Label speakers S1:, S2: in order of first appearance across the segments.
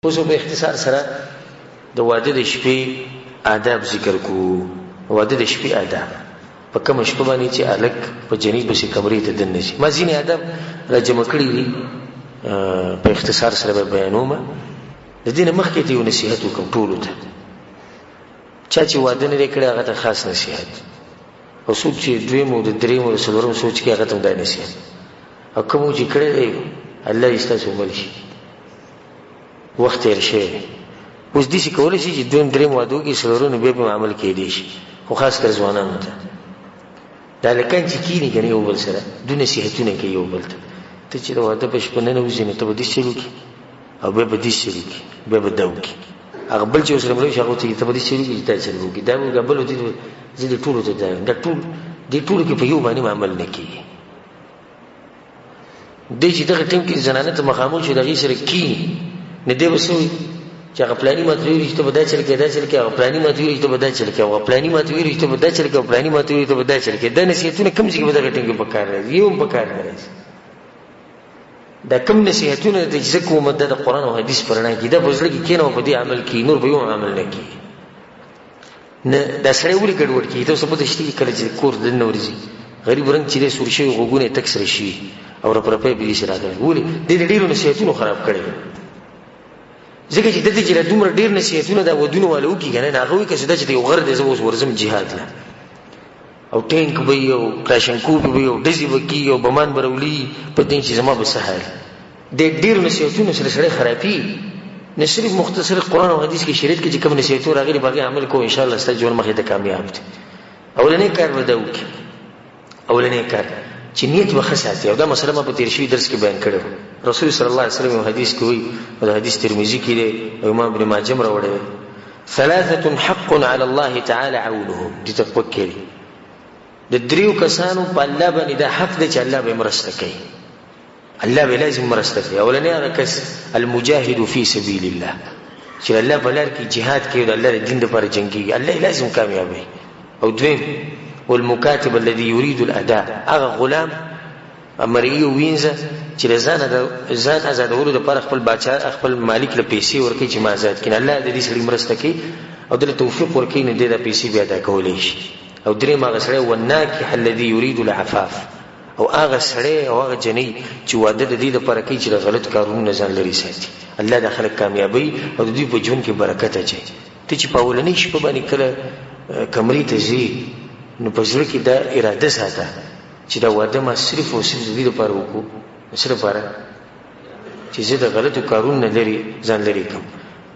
S1: اوس په اختصار سره د واده د شپې آداب ذکر کوو. واده د شپې آداب په کوم شپه باندې چې الک په جنې پسې کمرې ته دننه شي. ما ځینې آداب راجمع کړي دي په اختصار سره به بیانوم. د دې نه مخکې ته یو نصیحت وکړم ټولو ته. چا چې واده نه دی کړی هغه ته خاص نصیحت، او څوک چې دویم او د درېیم او د څلورم سوچ کوي هغه ته هم دا نصیحت، او کوم چې کړی دی الله دې ستاسو مل شي. وخت تېر شوی اوس داسې کولی شي چې دویم درېیم واده وکړي څلورم بیا په عمل کېدی شي، خو خاص کر ځوانانو ته دا هلکان چې کښېني که نه یو بل سره دوی نصیحتونه کوي یو بل ته. ته چې د واده په شپه ننوځې نو ته به داسې چل وکړي او بیا به داسې چل وکړي بیا به دا وکړي. هغه بل چې ورسره مړه شي هغه ته ته به داسې چل وکړي چې دا چل وکړي دا وکړي بل زه دې ټولو ته دا دې ټولو کې په یو باندې عمل نه کېږي. دی چې دغه ټیم کې زنانه ته مخامخ شي د هغې سره کښېني نه دی به څه وایي چې هغه پلاني ماته ویلي چې ته به دا چل کوې دا چل کوې، هغه پلاني ماته ویلي چې ته به دا چل کوې، هغه پلاني ماته ویلي چې ته به دا چل کوې، پلاني ماته ویلي چې ته به دا چل کوې. دا نصیحتونه کوم ځای کې به دغه ټیم کې په کار راځي؟ یو هم په کار نه راځي. دا کوم نصیحتونه دي چې زه کوم دا د قرآن او حدیث په رڼا کې دا په زړه کې کښېنه او په دې عمل کړي، نور به یو عمل نه کړي. نه دا سړی ولې ګډوډ کړي؟ ته اوس پته شته کله چې کور دننه ورځي غریب رنګ چې دی سور شوي غوږونه یې تک سره شوي او رپرپی به داسې راغلی. ولې دې د ډېرو نصیحتونو خراب کړی ځکه چې دلته چې دومره ډېر نصیحتونه دا ودونه والا وکړي که نه هغه وایي که څه دا چې د یو غر دی زه اوس ورځم جهاد له او ټینک به وي او کلاشنکوف به وي او ډزې به کېږي او بمان به راولي په دې چې زما به څه حال. د ډېرو نصیحتونو سره سړی خرابي. نه صرف مختصر قرآن او حدیث کې شریعت کې چې کوم نصیحتونه راغلي په هغې عمل کوو انشاءالله ستا ژوند مخې ته کامیاب دی. اولنی کار به دا وکړي، اولنی کار چې نیت به ښه ساتي. او دا مسله ما په تېر شوي درس کې بیان کړې وه. رسول صلی الله علیه وسلم یو حدیث کې وایي او د حدیث ترمذي کې دی او امام ابن ماجه هم راوړی دی ثلاثة حق على الله تعالی عونهم. دې ته پک کړي د دریو کسانو په الله باندې دا حق دی چې الله به مرسته کوي، الله به لازم مرسته کوي. اولنی هغه کس المجاهد فی سبیل الله چې الله په لار کې جهاد کوي د الله د دین دپاره جنګېږي الله یې لازم کامیابوي. او دویم والمکاتب الذي يريد الاداء هغه غلام مرئي وینځه چې د ځان ازادولو دپاره خپل باچا خپل مالک له پیسې ورکوي چې ما ازاد کړي. الله د دې سړي مرسته کوي او دله توفیق ورکوي نه دی دا پیسې بیا ادا کولی شي. او درېیم هغه سړی والناکح الذي يريد العفاف او هغه سړی او هغه جنۍ چې واده د دې دپاره کوي چې د غلط کارونو نه ځان لرې ساتي. الله دا خلک کامیابوي او د دوی په ژوند کې برکت اچوي. ته چې په اولنۍ شپه باندې کله کمرې ته ځې نو په زړه کې دا اراده ساته چې دا واده ما صرف او صرف د دې دپاره وکړو څه دپاره چې زه د غلطو کارونو نه ځان لرې کړم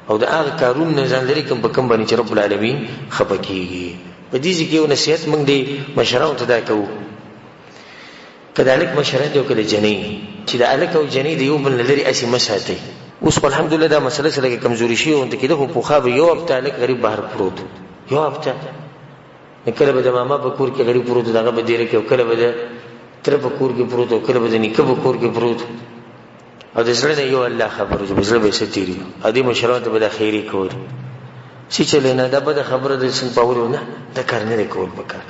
S1: او د هغه کارونو نه ځان لرې کړم په کوم باندې چې رب العالمین خفه کېږي. په دې ځای کې یو نصیحت موږ د مشرانو ته دا کوو که د هلک مشران دی او که د جنۍ چې د هلک او جنۍ د یو بل نه لرې هسې مه ساتئ. اوس خو الحمدلله دا مسله څه لږه کمزوري شوې غوندې کېده خو پخوا به یو هفته هلک غریب بهر پروت یو هفته کله به د ماما په کور کې غریب پروت دغه به دیره کې او کله به د تره په کور کې پروت او کله به د نیکه په کور کې پروت او د زړه نه یو الله خبره چې په زړه به یې څه تېري او دې مشرانو ته به دا خیرې کول څه چلې نه دا بده خبره د سن پاولو نه دا کار نه دی کول پکار.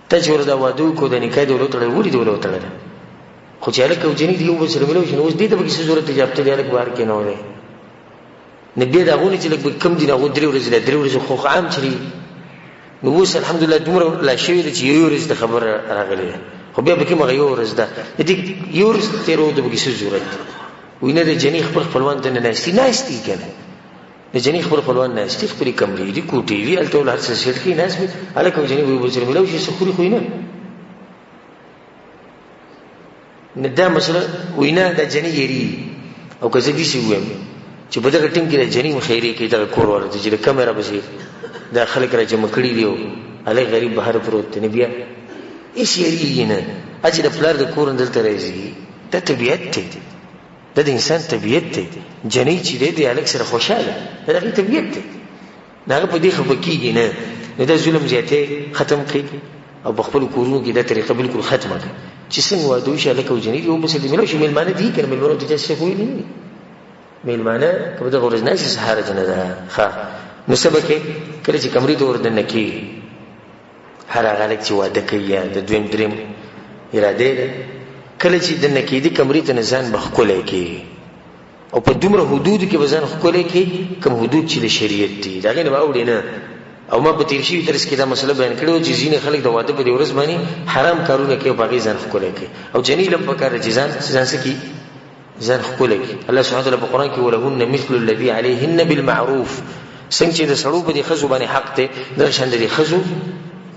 S1: ته چې ور دا واده وکړو د نکاح دې ولو تړلی ولې دې ولو تړلی خو چې هلک او جنۍ د یو بل سره ملو شي نو اوس دې ته پکې څه ضرورت دی چې هفته دې هلک بهر کېنولی نه بیا د هغو نه چې لږ کم دي نه هغو درې ورځې دا درې ورځې خو عام چلي. نو اوس الحمدلله دومره لا شوې ده چې یو ورځ د خبره راغلې ده خو بیا پکې مغه یو ورځ ده د دې یو ورځ تېرولو ته پکې څه ضرورت دی؟ وایي نه د جنۍ خپل خپلوان ته نه ناستي که نه د جنۍ خپل خپلوان ناستي خپلې کمرې دي کوټې دي هلته ول هر څه سیټ کوي ناست وي هلک او جنۍ به یو بل سره میلاو شي څه خوري خو یې نه دا مسله وایي نه دا جنۍ یېرېږي. او که زه داسې ووایم چې په دغه ټیم کې د جنۍ خیرې کوي دغه کور والا ته چې د کمره پسې دا خلک را جمع کړي دي او هلک غریب بهر پروت دی نه بیا هېڅ یېرېږي نه. چې د پلار د کور نه دلته راځي دا طبیعت دی دا د انسان طبیعت دی. جنۍ چې دی د هلک سره خوشحاله دا د هغې طبیعت دی نه هغه په دې خفه کېږي نه نو دا ظلم زیاتی ختم کړي او په خپلو کورونو کې دا طریقه بلکل ختمه کړه چې څنګه واده وشي هلک او جنۍ دي یو بل سره دې میلاو شي. مېلمانه دي که نه مېلمانو ته چا څه ویلي نه دي مېلمانه که په دغه ورځ ناشي څه حرج نه ده. ښه نو څه به کوې کله چې کمرې ته ور دننه کېږي هر هغه هلک چې واده کوي یا د دویم درېیم ارادې ده کله چې دننه کېدي کمرې ته نه ځان به ښکلی کېږي او په دومره حدود کې بزن خپل کې کوم حدود چې د شریعت دي دا غنه باوړي نه. او ما په تیر شي درس کې دا مسله بیان کړو چې ځینې خلک د واده په ورځ باندې حرام کارونه کوي، په غي ځان خپل کوي او جنیل په کار ځان سکی ځان خپل کوي. الله سبحانه وتعالى په قران کې ولهن مثل الذي عليهن بالمعروف، څنګه چې د سړو په دي خزو باندې حق ته د شان دي خزو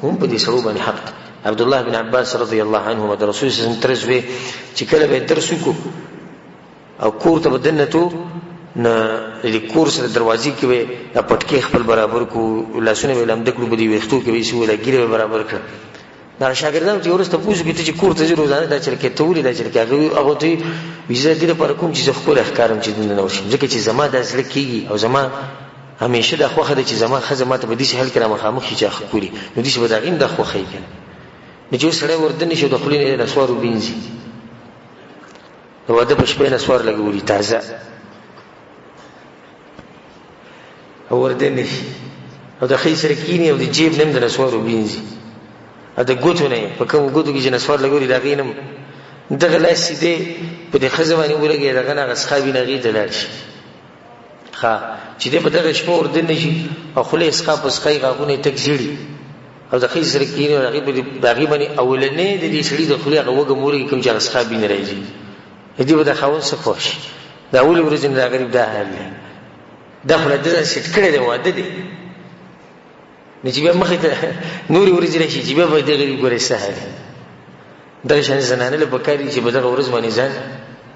S1: هم په دې سړو باندې حق. عبد الله بن عباس رضی الله عنهما د رسول صلی الله علیه وسلم ترځوي چې کله به درس وکړو او کور ته بدنته نه د کور سره دروازې کې وي د پټکي خپل برابر کو لاسونه ولم د کلو بدی وختو کې وي سو لګیره برابر کړ. دا شاګردانو ته ورسته پوښتنه کوي چې کور ته روزانه دا چل کې تولې دا چل کې هغه ته ویزه دې لپاره کوم چې خپل احکام چې دنه نو شي ځکه چې زما د ځل کېږي او زما همیشه د خوخه د چې زما خزمات به دې حل کړه مخامخ چې خپلي نو دې به دا غین د خوخه یې نه چې سره وردن شي د خپلین د سوارو بینځي نو د بشپې نه سوار لګولي تازه او وردن شي او د خیسر کینی او د جیب نم د نسوارو بینځي ا د ګوتو نه په کوم ګوتو کې چې نسوار لګولي دا غینم دغه لاس دې په دې خزمانه ولګي دغه نه غسخابي نه غي دلار شي ها چې دې په دغه شپه وردن شي او خله اسقاف اسقای غاغونه تک زیړي او د خیسر کینی او هغه په دغه باندې اولنې د دې شړې د خله هغه وګ موري کوم چې غسخابي نه راځي دې به د خاون څخه خوش دا اول ورځ نه غریب دا حال دا خو د سټ کړه دی واده دی نجيبه مخه نوري ورځ راشي چې به د غریب ګورې سهل دا شان زنانه له بکاري چې بدغه ورځ باندې ځان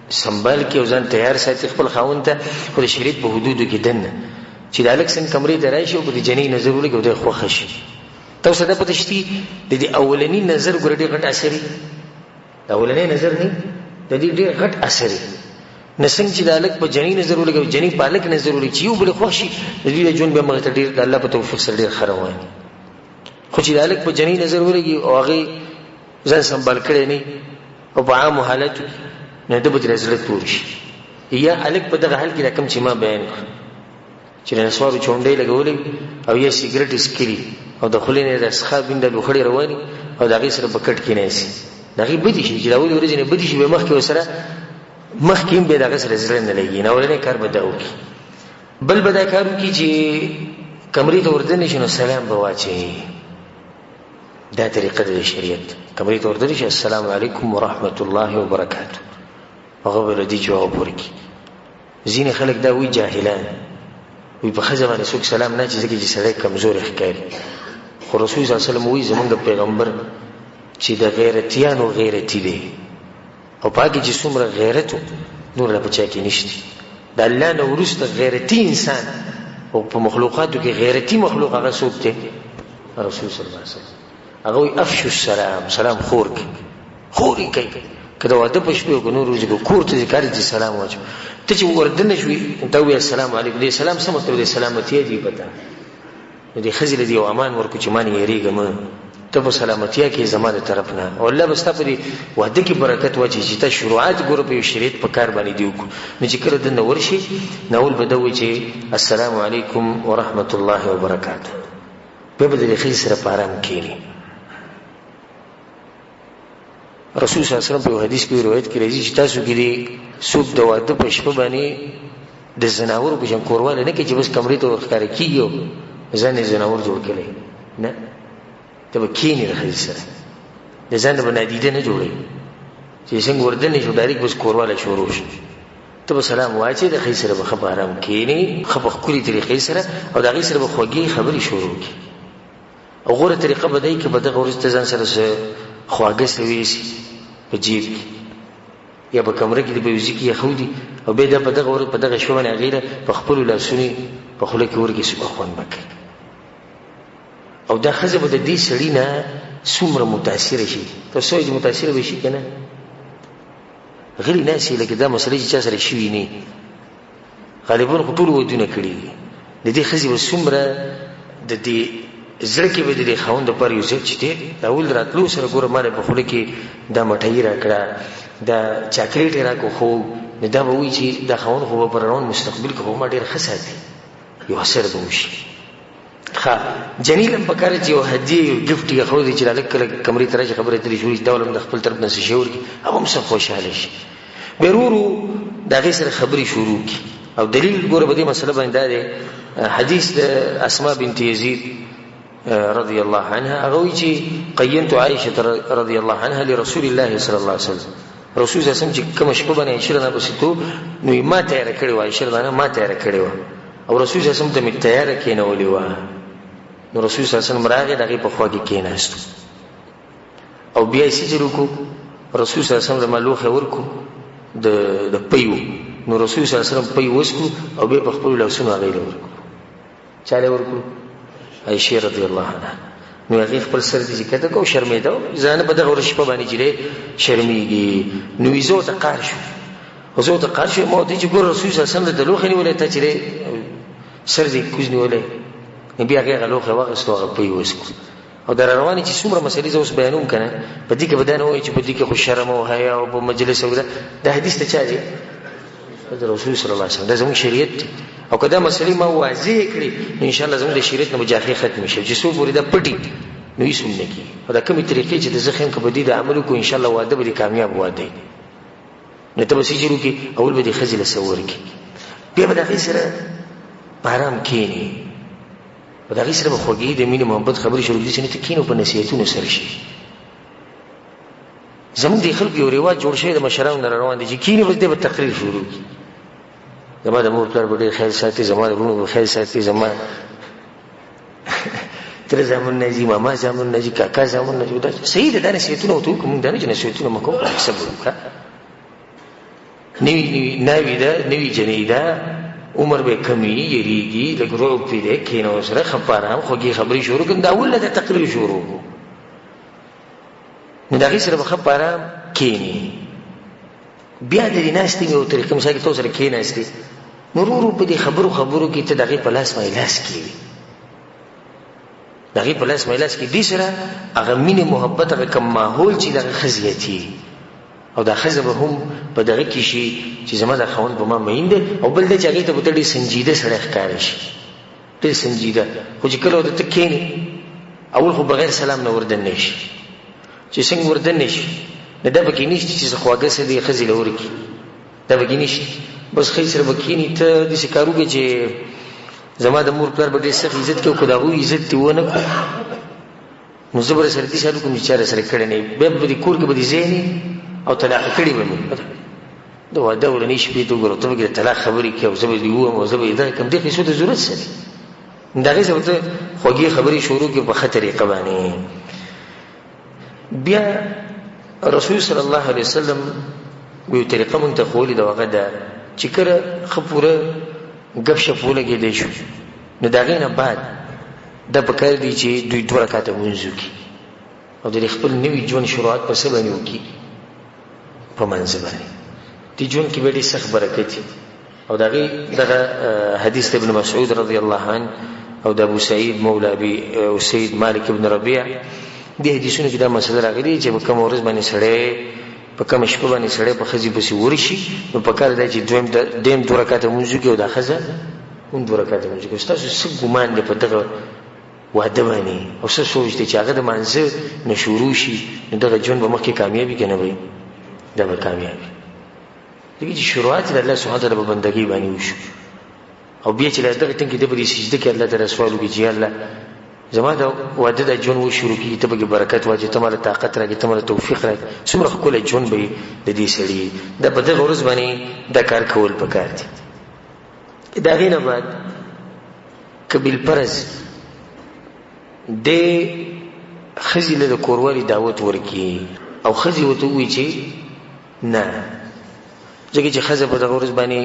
S1: سنبال کې او ځان تیار ساتي خپل خاون ته خو شریعت په حدودو کې دنه چې د الکسن کمرې ته راشي او د جنې نظر ولګي د خوښ شي تاسو دا پته شتي د دې اولنی نظر ګورډي غټ اثر د اولنی نظر نه د دې ډېر غټ اثر نسنګ چې د الک په جنې نظر ولګي جنې په الک نظر ولګي چې یو بل خوښ شي د دې جون به مغه ډېر د الله په توفیق سره ډېر خروان خو چې د الک په جنې نظر ولګي او هغه ځان سنبال کړي نه او په عام حالت نه د بده رسالت پوه شي یا الک په دغه حال کې رقم چې ما بیان چې نسوارو چونډې لګولې او یا سیګریټ اسکري او د خلینې د اسخاب بند لوخړې رواني او دغه سره بکټ کې نه سي دغه بدی شي چې دا ولې ورځې نه بدی شي به مخ کې وسره مخ کې به دغه سره زړه نه لګي نه ولې کار بداو کی بل بدا کارو کی چې کمرې ته وردن شي نو سلام به واچي دا طریقه د شریعت کمرې ته وردن شي السلام علیکم ورحمت الله وبرکاته هغه ول دي جواب ورکي ځینې خلک دا وی جاهلان وی په خزه باندې څوک سلام نه چې سړی کمزور ښکاري خو رسول صلی الله علیه وسلم وی زمونږ پیغمبر چې د غیرتیانو غیرتی دی او پاکی چې څومره غیرت نور لا بچا کې نشته د الله نه ورسته غیرتی انسان او په مخلوقاتو کې غیرتی مخلوق هغه څوک دی رسول صلی الله علیه وسلم هغه افشو السلام سلام خوري کوي کله واده پښپو کو نور ورځې کور ته ذکر دي سلام واچو ته چې وردن شوي ته وی السلام علیکم دې سلام سم ته سلامتی دی پتا دې خزل دی او امان ورکو چې مانی یریګم ته په سلامتیا کې زماده طرف نه او الله بس ته په واده کې برکت واچي چې ته شروعات ګور په شریعت په کار باندې دیو نو چې کړه د نور شي ناول بدوي چې السلام علیکم ورحمت الله وبرکاته په بدل خیر سره پارام کړي رسول صلی الله علیه وسلم په حدیث کې روایت کې راځي چې تاسو کې دي سوق د واده په شپه باندې د زناور په شان کورواله نه کې چې بس کمرې ته ورخاره کیږي ځان زناور جوړ کړي نه ته کینی راځي سره د ځان باندې نه جوړي چې څنګه وردن شو ډایرک بس کورواله شروع شي ته سلام واچي د خیر سره به خبرام کینی خبر کلی طریقې سره او د غي سره به خوږی خبري شروع کی او غوړه طریقه بدای کې بده غوړ ځان سره خواږه سوي په جیب یا په کمره کې د بیوزي کې خودي او به د په دغه شو باندې غیره په خپل لاسونی په خله کې ورګي سو خوان بکي او دا خزه به د دې سړی نه څومره متاثر شي تاسو یې متاثر به شي کنه غلی ناسي لکه دا مسله چې چا سره شي نه غالبا ټول ودونه کړی د دې خزه وسومره د دې زړه کې به د خوند پر یو څه چته دا ول راتلو سره ګوره ماره په خله کې دا مټای را کړه دا چاکلیټ را کو خو دا به وی چې دا خوند خو په روان مستقبل کې هم ډیر خساتي یو اثر به وشي ها جنیل په کار چې یو هدیه یو گیفت یې خو دې چې لکه کمرې ترې خبره ترې شوې دا ولم د خپل طرف نه شي ور کې هم څه خوشاله شي بیرورو دا غي سره خبري شروع کی او دلیل ګوره په دې مسله باندې دا دی حدیث د اسماء بنت یزید رضی الله عنها هغه چې قینت عائشه رضی الله عنها لرسول الله صلی الله علیه وسلم رسول الله سم چې کوم شپه باندې عائشه نه بسیتو نو ما تیار کړی و عائشه باندې ما تیار کړی و او رسول الله سم ته می تیار کینولې و نو رسول الله سم راغی دغه په خوا کې کیناست او بیا یې سجرو کو رسول الله سم ملوخه ورکو د پیو نو رسول الله سم پي وسکو او به په خپل لاسونو هغه ورکو چاله ورکو عائشه رضی الله عنها نو هغه خپل سر دي کته کو شرمېده ځان په دغه ورش په باندې جره شرمېږي نو یزو ته قار شو او زه ته قار شو مو دي چې ګور رسول الله سم د لوخنی ولې ته چره سر دې کوزنی ولې نبی هغه لوخه واغستو هغه پي وسکو او در رواني چې څومره مسلې زه اوس بیانوم کنه په دې کې بدن وای چې په دې کې خو شرم او حیا او په مجلس او دا حدیث ته چا دی د رسول صلی الله علیه وسلم دا زموږ شریعت او کدا مسلې ما واضح کړی ان شاء الله زموږ د شریعت نه مجاهد ختم شي چې څو پوری دا پټي نو یې سنت کی او دا کومې طریقې چې د زخم کې بدی د عمل کو ان شاء الله واده به کامیاب واده نو ته به سجرو کې اول به د خزل سور کې بیا به د سره آرام کینی او دا غي سره خوږی د مینې محبت خبرې شروع دي چې نه تکینو په نصیحتونو سره شي زموږ د خلکو یو ریواج جوړ شوی د مشرانو روان دي چې کینی بس د تقریر شروع کی زما د مور پلار به خیر ساتي زما د ورونو خیر ساتي زما تر زمون نه جی ماما زمون نه جی کاکا زمون نه جی دا صحیح ده نصیحتونه ته کوم دا نه نصیحتونه مکو حساب وکړه نوی دا نوی جنیدا عمر به کمی یریږي لکه روغ پیډه کینو سره خبرام خوږی خبري شروع کړه دا ول د تقریر شروع نو دا غي سره خبرام کینی بیا د دیناستي یو طریقې مثال کې تاسو سره کیناستي مرور په دې خبرو کې ته دغه پلاس مایلاس کیږي دغه پلاس مایلاس کې دي سره هغه مینه محبت هغه کم ماحول چې دغه خزيتي او دا خزه به هم په دغه کې شي چې زما د خوند په ما مینده او بل د چاګې ته بتړي سنجیده سره ښکار شي ته سنجیده خو چې کله د تکینی اول خو بغیر سلام نه وردن نشي چې څنګه وردن نشي نه دا بکې نشي چې خواږه سره دی خزي لور کی دا بکې نشي بس خې سره بکینی ته د شکارو کې چې زما د مور پلار به ډېر سخت عزت کوي خو دا وو عزت دی ونه کو نو زبر سره دي شالو کوم چې سره کړه نه به د کور کې به دي زینی او طلاق کړي به دا واده ولني شپې ته ګورو ته کې طلاق خبرې کوي او زبر دی وو او زبر دا کوم دې څه ته ضرورت سره دا غي څه ته خوږی خبرې شروع کې په خطرې قوانین بیا رسول صلی الله علیه وسلم وی طریقه مونږ ته خولې دا وغه دا چې کړه خپوره غب شپوله کې دی شو نو دا غینه بعد د پکړ دی چې دوی دوه رکعاته مونږ کی او د خپل نوې ژوند شروعات په سبا نیو کی په منځ باندې دی ژوند کې به ډېر سخت برکت او دغه حدیث ابن مسعود رضی الله عنه او د ابو سعید مولا ابي سعید مالک ابن ربيع دې حدیثونو کې دا مسله راغلي چې په کوم ورځ باندې سړی په کوم شپه باندې سړی په خزي بسي ورشي نو په کار دی چې دویم دوه رکعاته مونږ کې او د خزه اون دوه رکعاته مونږ کې تاسو څه ګمان دی په دغه واده باندې او څه سوچ دی چې هغه د منځ نه شروع شي نو دغه ژوند به مخکې کامیابی کنه وي دا به کامیابی دغه چې شروعات د الله سبحانه وتعالى په بندګۍ باندې وشو او بیا چې دغه ټینګ د بری سجده کې الله تعالی سوال وکړي چې الله زما دا واده د ژوند و شروع کی ته به برکت واجب ته مال طاقت راځي ته مال توفیق راځي څومره خپل ژوند به د دې سړي د بدل ورځ باندې دا کار کول پکار دي دا غینه بعد کبل پرز د خزیله د کوروالي دعوت ورکی او خزي وته وی چې نه ځکه چې خزه په دغه ورځ باندې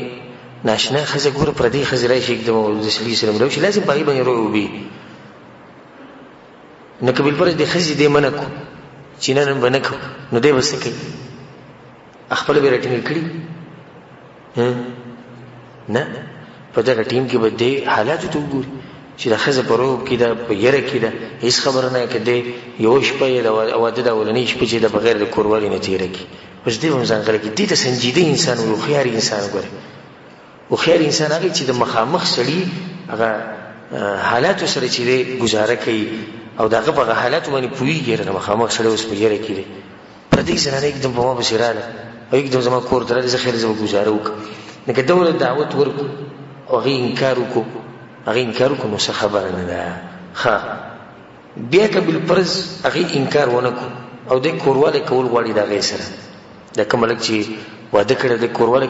S1: ناشنا خزه ګور پردي خزه راشي एकदम د سړي سره ملو شي لازم پای باندې روبي نو کبل پر د خزي د منکو چې نن بنکو نو دی وسه کوي خپل به رټینګ کړی نه په دا ټیم کې به د حالات ته وګوري چې د خزه پروب کې دا په یره کې دا هیڅ خبره نه کړي یو شپه د واده د ولنې شپه چې د بغیر د کوروالي نه تیر کی اوس دې هم ځان غره کې دې ته سنجیده انسان او خيار انسان ګره او خيار انسان هغه چې د مخامخ سړي هغه حالات سره چې گزاره کوي او داغه په حالات باندې پويږي د مخامخ سره اوس په یره کې پر دې سره نه एकदम په ما بشراله او یک زما کور درته زه خیر زما گزاره وکړم لکه دولت دعوت ورکړو او هغه انکار وکړو نو څه خبره نه ده ښه بیا که بالفرض هغه انکار ونه کړو او د کورواله کول غواړي د هغې سره د کوم هلک چې واده کړی د کورواله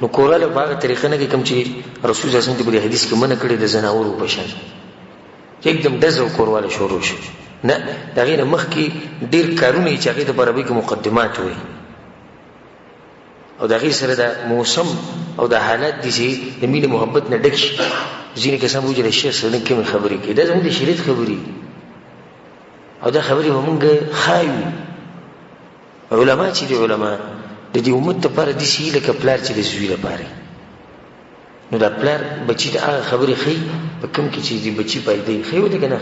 S1: نو کورواله په هغه طریقه نه کوي کوم چې رسول صلی الله علیه وسلم په حدیث کې منع کړی د زناورو په شان एकदम ډز او کورواله شروع شو نه د هغې نه مخکې ډېر کارونه یې چې هغې د عربۍ کې مقدمات وي او د هغې سره د موسم او د حالات دي چې د مینې محبت نه ډک شي ځینې کسان وایي چې د شیخ سره کومې خبرې کوي دا زموږ د شریعت خبرې او دا خبرې به مونږ ښایو علما چې دي علما د دې امت دپاره داسې وي لکه پلار چې د زوی لپاره نو دا پلار بچي ته هغه خبرې ښیي په کوم کې چې د بچي فایده ښیي ورته که نه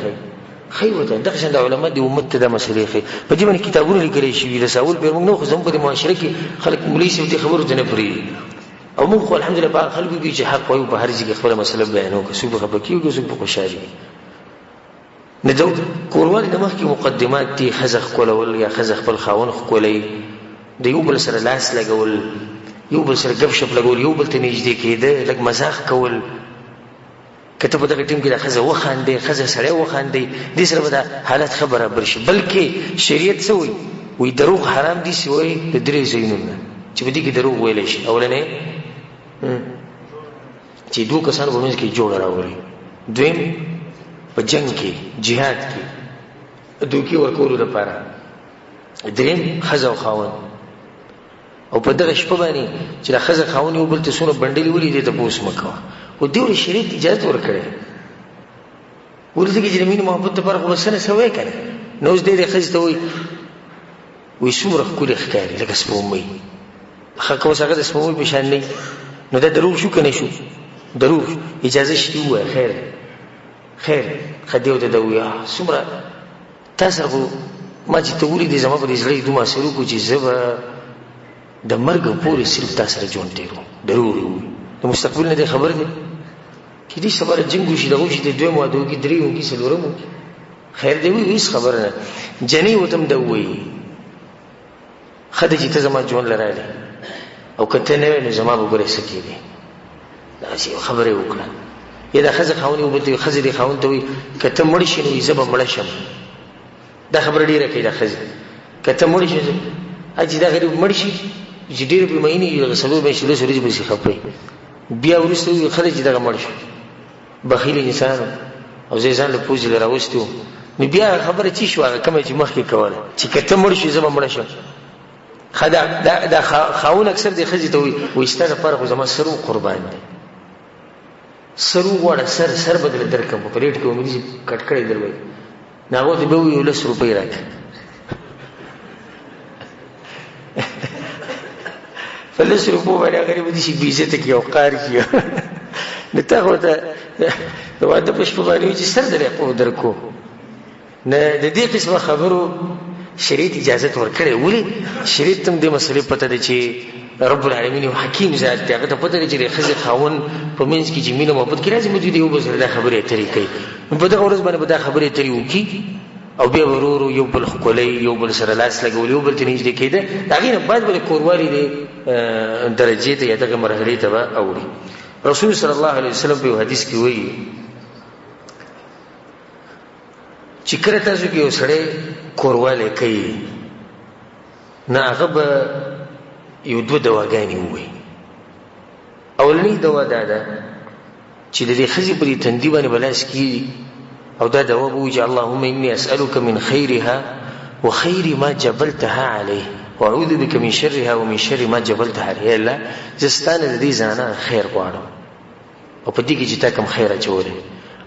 S1: ښیي ورته دغه شان د علما د امت ته دا مسلې ښیي په دې باندې کتابونه لیکلی شوي رساول پرې موږ نه خو زموږ په دې معاشره کې خلک مولوي صاحب دې خبرو ته نه پرېږدي او موږ خو الحمدلله په هغه خلکو کې چې حق وایو په هر ځای کې خپله مسله بیانوو که څوک به خفه کېږي څوک به خوشحالي نه د کوروالې نه مخکې مقدمات دي ښځه ښکلول یا ښځه خپل خاوند ښکلی د یو بل سره لاس لګول یو بل سره ګپ شپ لګول یو بل ته نږدې کېده لږ مزاح کول که ته په دغه ټیم کې د ښځه وخاندې ښځه سړی وخاندې دې سره به دا حالت ښه برابر شي بلکې شریعت څه وایي دروغ حرام دي چې وایي د درې ځایونو نه چې په دې کې دروغ ویلی شي اولنی چې دوه کسانو په منځ کې جوړه راولي دویم په جنگ کې جهاد کې دوکي ورکولو لپاره دریم ښځه او خاوند او په دغه شپه باندې چې د ښځه خاوند یو بل ته څومره بنډلې ولي دې تپوس مه کوه خو دې ولې شریعت اجازت ورکړی ولې ځکه چې د مینې محبت دپاره خو بس نه څه وایي که نه نو اوس دی دې ښځې ته وایي څومره ښکلې ښکاري لکه سپوږمۍ ښه که اوس هغه د سپوږمۍ په شان نه نو دا دروغ شو که نه شو دروغ اجازه شي ووایه خیر ښه دی ورته ده ووایه څومره تا سره خو ما چې ته ولیدې زما په دې زړه دومره اثر وکړو چې زه به د مرګ پورې صرف تا سره ژوند تېرو دروغ یې ووایي د مستقبل نه دی خبر دی کېدای شي سبا جنګ وشي دغه وشي د دویم واده وکړي درېیم وکړي څلورم وکړي خیر دی وایي هېڅ خبره نه جنۍ ورته هم ده ووایي ښه دی چې ته زما ژوند له راغلې او که ته نه وې نو زما به ګورې څه کېدې داسې یو خبره یې وکړه یا دا ښځه خاوند یې وبلته ښځه دې خاوند ته وایي که ته مړ شي نو وایي زه به مړه شم دا خبره ډېره کوي دا ښځې که ته مړ شي چې دا غریب مړ شي چې ډېرې په مهینې وي څلور میاشتې لس ورځې پسې خفه بیا وروسته وایي ښه دی چې دغه مړ شو بخیل انسان او زه یې ځان له پوزې له راوستې وم نو بیا خبره چې شوه هغه کومه چې مخکې کوله چې که ته مړ شي زه به مړه شم ښه دا خاوند اکثر دې ښځې ته وایي ستا دپاره خو زما سر قربان دی سر وغواړه سر به درله درکړم په پلیټ کې امید چې کټ کړی در وایي نو هغو ته به ووایي 10 روپۍ راکړه په 10 روپو باندې هغه به دې شي بې عزته کړي او قار کړي نو تا خو ته د واده په شپه باندې وایي چې سر درې درکو نه د دې قسمه خبرو شریعت اجازت ورکړی ولې شریعت ته هم دې مسلې پته ده چې رب العالمین یو حکیم ذات دی هغه ته پته ده چې د ښځې خاوند په منځ کې چې مینه محبت کې راځي موږ دې یو بل سره دا خبرې اترې کوي نو په دغه ورځ باندې به دا خبرې اترې وکړي او بیا به ورو ورو یو بل ښکلی یو بل سره لاس لګول یو بل ته نږدې کېده د هغې نه بعد به د کوروالي د درجې ته یا دغه مرحلې ته به اوړي رسول صلی الله علیه وسلم په یو حدیث کې وایي چې کله تاسو کې یو سړی کوروالی کوي نه هغه به یو دوه دواګانې ووایي اولنۍ دوا دا ده چې د دې ښځې په دې تندي باندې به لاس کېږي او دا دوا به وایي چې اللهم اني اسألك من خيرها وخير ما جبلتها عليه واعوذ بك من شرها ومن شر ما جبلتها عليه الله زه ستا نه د دې زنانه خیر غواړم او په دې کې چې تا کوم خیر اچولی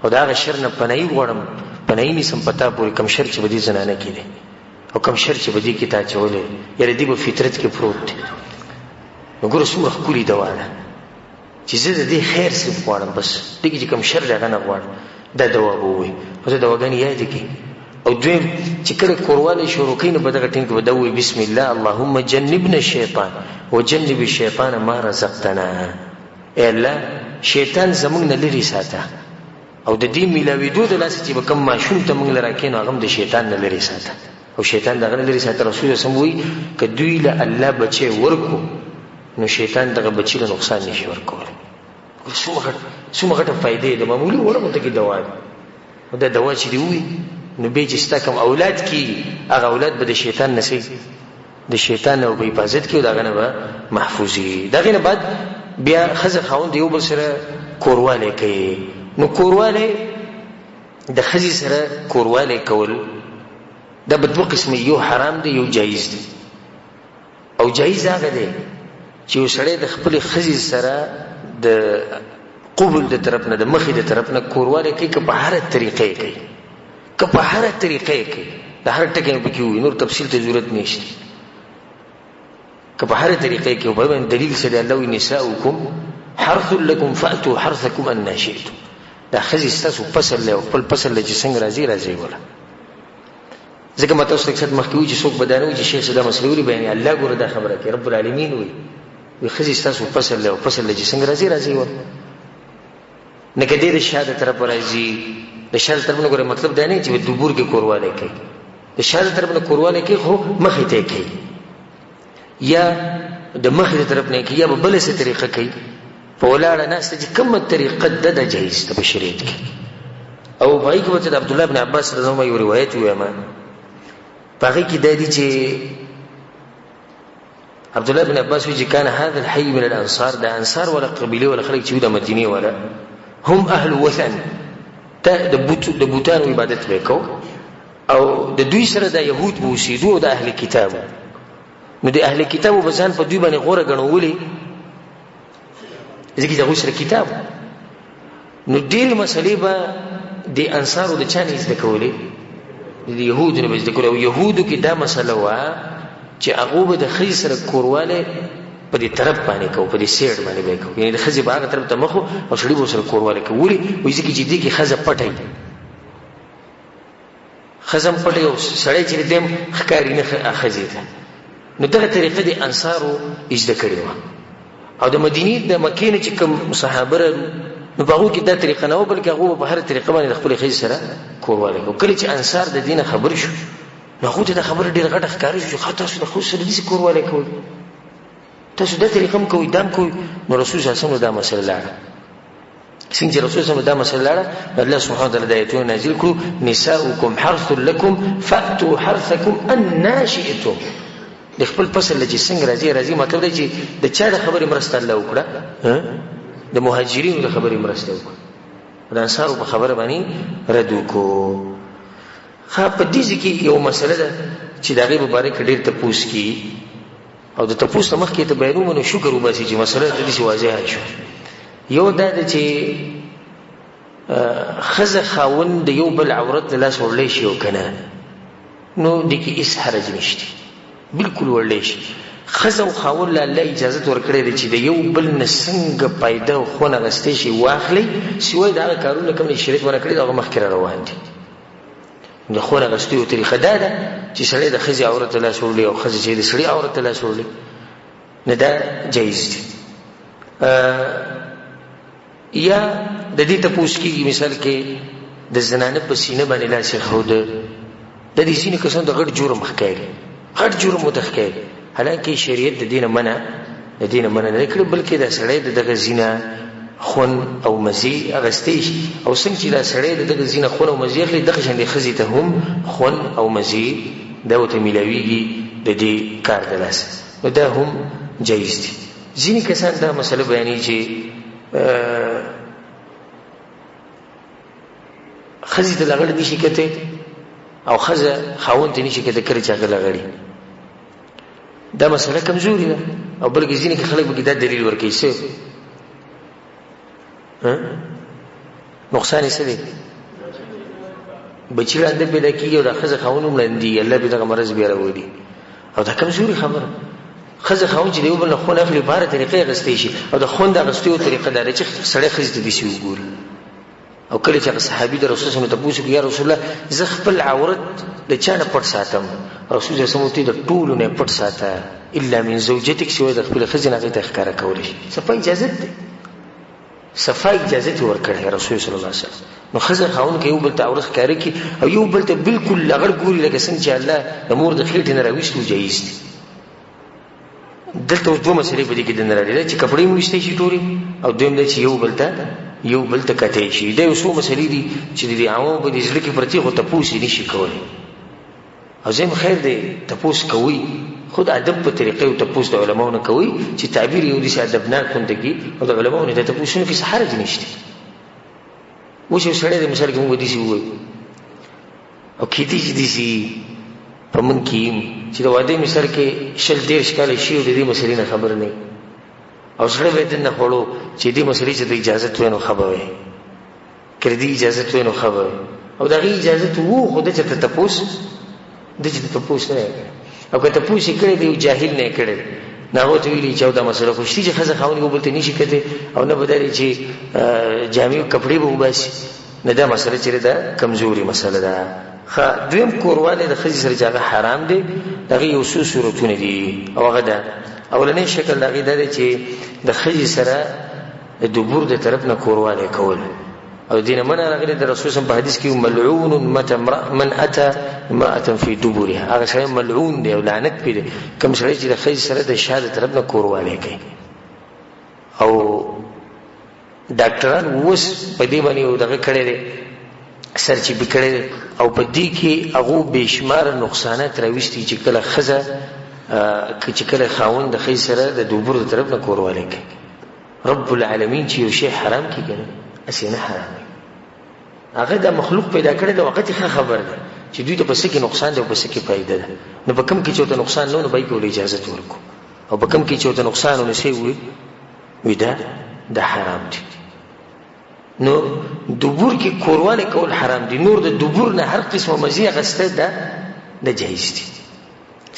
S1: او د هغه شر نه پناهي غواړم پناهي نیسم په تا پورې کوم شر چې به دې زنانه کې دی او کوم شر چې به دې کې تا اچولی یعنې دې به فطرت کې پروت دی نو ګوره څومره ښکلې دوا ده چې زه د دې خیر صرف غواړم بس دې کې چې کوم شر دی هغه نه غواړم دا دوا به ووایي او زه دواګانې یادې کړي او دویم چې کله کوروالی شروع کوي نو په دغه ټیم کې به دا ووایي بسم الله اللهم جنبنا الشیطان وجنب الشیطان ما رزقتنا ای الله شیطان زموږ نه لرې ساته او د دې میلاوېدو د لاسه چې به کوم ماشوم ته موږ له راکوې نو هغه هم د شیطان نه لرې ساته او شیطان دغه لري ساتي. رسول الله سم وی ک دوی له الله بچي ورکو نو شیطان دغه بچی له نقصان نشي ورکول. څومره غټه فائدې د معمولی ورغه ته کې دوا ده. دا دوا چې دی وي نو به چې ستا کوم اولاد کی هغه اولاد به د شیطان نسی د شیطان او په حفاظت کې دغه نه به محفوظي. دغه نه بعد بیا خزه خاوند یو بل سره کورواله کوي. نو کورواله د خزي سره کورواله کول دا په دوه قسمه، یو حرام دی یو جایز دی. او جایز هغه دی چې وسړی د خپل خزي سره د قبول د طرف نه د مخې د طرف نه کورواله کوي که په هر طریقې کوي، که په هر طریقې کوي، د هر ټکی په کې وي، نور تفصیل ته ضرورت نشته. که په هر طریقې کې په دلیل سره الله وی نساؤکم حرث لكم فاتوا حرثكم ان شئتم. دا خزي ستاسو فصل له خپل فصل له چې څنګه راځي ولا ځکه ماته اوس څه مخکې وي چې څوک بدانوي چې شیخ صدا مسلوري بیان الله ګوره دا خبره کوي رب العالمین وي خزي ستاسو فصل له فصل له چې څنګه راځي ولا نه کدی د شاده طرف راځي. د شاده طرف نه ګوره مطلب دا نه چې د دبور کې کورواله کوي، د شاده طرف نه کورواله کوي خو مخې ته کوي یا د مخې طرف نه کوي یا په بل څه طریقه کوي. په ولاړه ناس ته چې کومه طریقه د جایز ته په شریعت کې. او په کې وته د عبد الله بن عباس رضی الله عنه یو روایت ویما په کې د دې چې عبد الله بن عباس وی چې کان هذا الحي من الانصار، د انصار ولا قبيله ولا خلک چې د مدینه ولا هم اهل وثن، ته د بوتانو عبادت وکاو او د دوی سره د يهود بوسیدو او د اهل کتاب. نو د اهل کتابو بزان په دوی باندې غوړه غنولې ځکه دا سره کتاب. نو ډېر مسلې به د انصارو د چانه زده کولې، د يهودو نه زده کول. او يهودو کې دا مسله وا چې هغه به د خې سره کورواله په دې طرف باندې کو، په دې سیډ باندې وکړو، یعنی د خزي باغ طرف ته مخو او شړې به سره کورواله کوي. وایي چې دې کې خزه پټي خزم پټي او سړی چې دې ښکاری نه خزي ده. نو دغه طریقه د انصارو اجده کړې و. او د مدینې د مکې نه چې کوم صحابه نو هغه کې دا طریقه نه و، بلکې هغه په هر طریقه باندې خپل خزي سره کورواله کوي. کله چې انصار د دینه خبر شو نو هغه ته خبره ډیره غټه ښکاری شو، خاطر شو د خو سره دې کورواله کوي، تاسو دا طریقه هم کوئ دام کوئ. نو رسول صلی الله علیه وسلم دا مسله لاړه څنګه چې رسول صلی الله علیه وسلم دا مسله لاړه، الله سبحانه وتعالی د آیتونو نازل کړو نساؤکم حرث لكم فاتوا حرثكم ان شئتم. د خپل فصل چې څنګه راځي مطلب دی چې د چا د خبرې مرسته الله وکړه، د مهاجرینو د خبرې مرسته وکړه، د انصارو په خبره باندې رد وکړو. ها په دې کې یو مسله ده چې د هغې مبارک ډېر تپوس کی او د تپوس نه مخکې ته بیانوم نو شکر وباسي چې مسله د دې واضحه شو. یو دا ده چې خزه خاوند د یو بل عورت له لاس وړلی شي او که نه، نو دې کې هېڅ حرج نشته، بالکل وړلی شي. خزه او خاوند له الله اجازت ورکړی دی چې د یو بل نه څنګه پیدا او خون اخیستی شي واخلي، سوای د هغه کارونه کوم چې شریعت ونه کړي د هغه مخکې را روان دي. د خون اخیستو طریقه دا ده چې سړی د ښځې عورت ته لاس وړلی او ښځه چې د سړي عورت ته لاس وړلی، نه دا جایز دي. یا د دې تپوس کېږي مثال کې د زنانه په سینه باندې لاس ایښوده، د دې ځینې کسان د غټ جرم ښکاري، غټ جرم ورته ښکاري، حالانکه شریعت د دې نه منع نه کړی، بلکې دا سړی د دغه زینه خون او مزي اغستی شي. او څنګه چې دا سړی د دغه زینه خون او مزي اخلي، دغه شان د ښځې ته هم خون او مزي دا ورته میلاویږي د دې کار د لاسه، نو دا هم جایز دي. ځینې کسان دا مسله بیانوي چې ښځې ته لغړ نشي کتی او ښځه خاوند ته نشي کتی کله چې هغه لغړي. دا مسله کمزوري ده، او بلکې ځینې خلک به دا دلیل ورکوي څه نقصان یې څه دی، بچی ړانده پیدا کېږي او دا ښځه خاوند هم ړندېږي، الله پرې دغه مرض بیا راولي. او دا کمزوري خبره، ښځه خاوند چې د یو بل نه خون اخلي په هره طریقه اخیستی شي، او د خون د اخیستو طریقه دا ده چې سړی ښځې ته داسې وګوري. او کله چې هغه صحابي د رسول صلی الله علیه وسلم تپوس وکړي یا رسول الله زه خپل عورت د چا نه پټ ساتم، رسول صلی الله علیه وسلم د ټولو نه پټ ساته الا من زوجتک، سوای د خپل ښځې نه هغې ته ښکاره کولی شي. څه په اجازت دی، صفا اجازه ورکړه رسول صلی الله علیه وسلم. نو خزه خاون کې یو بل ته عورت ښکاري کی او یو بل ته بالکل لغړ ګوري لکه څنګه چې الله د مور د خېټې نه راويستو جایز دي. دلته دوه مسلې په دې کې د نړۍ چې کپړې موشته شي ټوري او دویم د چې یو بل ته کته شي. دا یو څو مسلې دي چې د عوامو په دې ځل کې پرتی خو تاسو نشي کولای. او زم خیر دی تاسو کوي خود ادب په طریقې او تاسو د علماو نه کوي چې تعبیر یو دي چې ادبناک خوندګي او د علماو نه د تاسو نه کې حرج نشته. وشه سره د مثال کې موږ دي شي وای او کیتی چې دي شي په من کې چې د واده مثال کې شل ډیر شکل شي او د دې مسلې نه خبر نه او سره به دنه خورو چې دې مسلې چې د اجازه تو نه خبر وي کړي دې اجازه تو نه خبر او دغه اجازه وو خو د چې تاسو د چې تاسو نه او که تاسو کړي دی جاهل نه کړي نه وته ویلي چې دا مسله خو شي چې خزه خاوني وبلته نشي کته او نه بداري چې جامع کپڑے به وباسي نه دا مسله چې دا کمزوري مسله ده. خا دویم کورواله د خزي سره جګه حرام دي. دغه یو څو صورتونه دي او هغه ده اولنې شکل دغه ده چې د خزي سره د دبور د طرف نه کورواله کول او دینه من راغلی د رسول صلی الله علیه حدیث کې ملعون من اتى امراه في دبرها هغه شی ملعون دی او لعنت پیدا کوم شی چې د خزي سره د شاده طرف نه کورواله کوي. او ډاکټران وس په دې باندې دغه کړي دي سرچ به کړي او په دې کې هغه بشمار نقصانات راوستي چې کله خزه چې کله خاوند د خزي سره د دبر د طرف نه کورواله کوي. رب العالمین چې یو شی حرام کړي اسینه حرام هغه د مخلوق پیدا کړي د وخت خبر ده چې دوی ته پس کې نقصان دی او پس کې فائدہ ده. نو په کوم کې چې ته نقصان نه بای کول اجازه ورکو او په کوم کې چې ته نقصان نه شي وي دا حرام دي. نو دبور کې کورواله کول حرام دي. نور د دبور نه هر قسمه مزي غسته ده د جایز دي.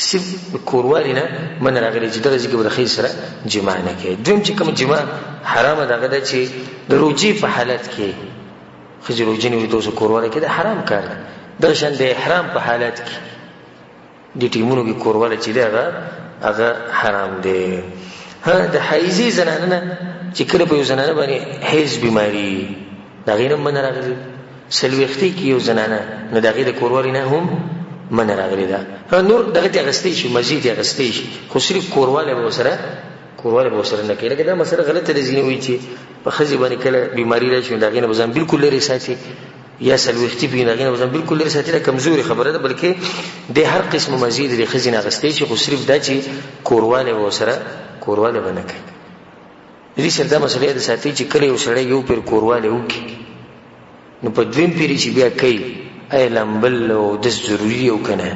S1: صرف کورواله نه من راغلي چې درځي کې به خیر سره جما نه کوي. دویم چې کوم جما حرام ده چې د روجي په حالت کې خځې روجي نه دوسه کورواله کې دا حرام کار ده. د شان د احرام په حالت کې د ټیمونو کې کورواله چې هغه حرام دی. ها د حیزي زنانه چې کله په زنانه باندې حیز بیماری دا غیر من راغلي سلوختی کې یو زنانه نه دغه د کورواله نه هم من راغلی ده. نور دغه ته غستې شي مزید غستې شي خو صرف کورواله به وسره نه کوي. لکه دا مسله غلطه ده ځینې وایي چې په خځې باندې کله بیماری راشي دغه نه بزن بالکل لري ساتي یا سلوختی په دغه نه بزن بالکل لري ساتي. دا کمزوري خبره ده بلکې د هر قسم مزید د خځې نه غستې شي خو صرف دا چې کورواله باندې کوي. دې سره دا مسله ده ساتي چې کله یو سړی یو پر کورواله وکي نو په دویم پیری چې بیا کوي اعلم بل او د ضروري او کنه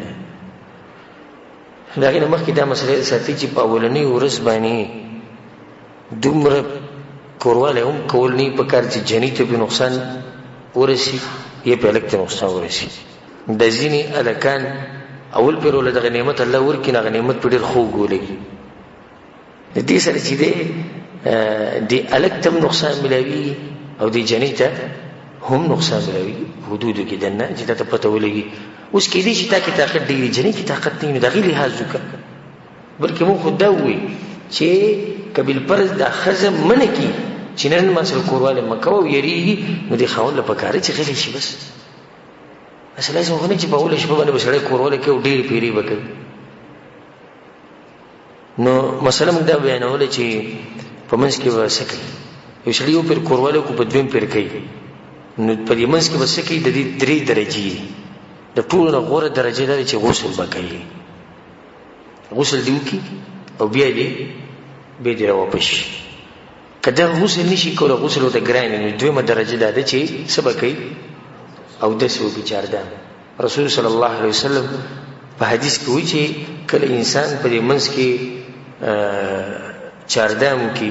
S1: داغه نه مخکې دا مسله ساتي چې په اولنۍ ورځ باندې دومره کورواله هم کول نه په کار چې جنې ته به نقصان ورسي یا په لکه نقصان ورسي. د ځینې الکان اول پر ول دغه نعمت الله ورکې نه نعمت په ډېر خو ګولې د دې سره چې دی الکتم نقصان ملوي او د جنې ته هم نقصان ملوي حدودو کې دنه چې ته پته ولګي. اوس کې دې چې تا کې طاقت دی جنې کې طاقت نه دغه لحاظ وکړه بلکې مو خدا وي چې قبل پرز د خزم منه کی چې نن ما سره کورواله مکو یریږي نو دې خاون له پکاره چې غلي شي بس اصله زه غوښنه چې په اول شپه باندې بسړی کورواله کې ډېر پیری وکړي. نو مثلا موږ دا بیانول چې په منځ کې وسکه یو شړی یو پر کورواله کو په دویم پر کوي نو په دې منځ کې وسکه د دې درې درجې د ټولو نه غوره درجه ده چې غسل وکړي. غسل دی وکي او بیا دې به دې راوپش کله غسل نشي کولای غسل وته ګران نو دویمه درجه ده چې سبا کوي او د سو بچارده. رسول صلی الله علیه وسلم په حدیث کې وایي چې کله انسان په دې منځ کې چاردام کی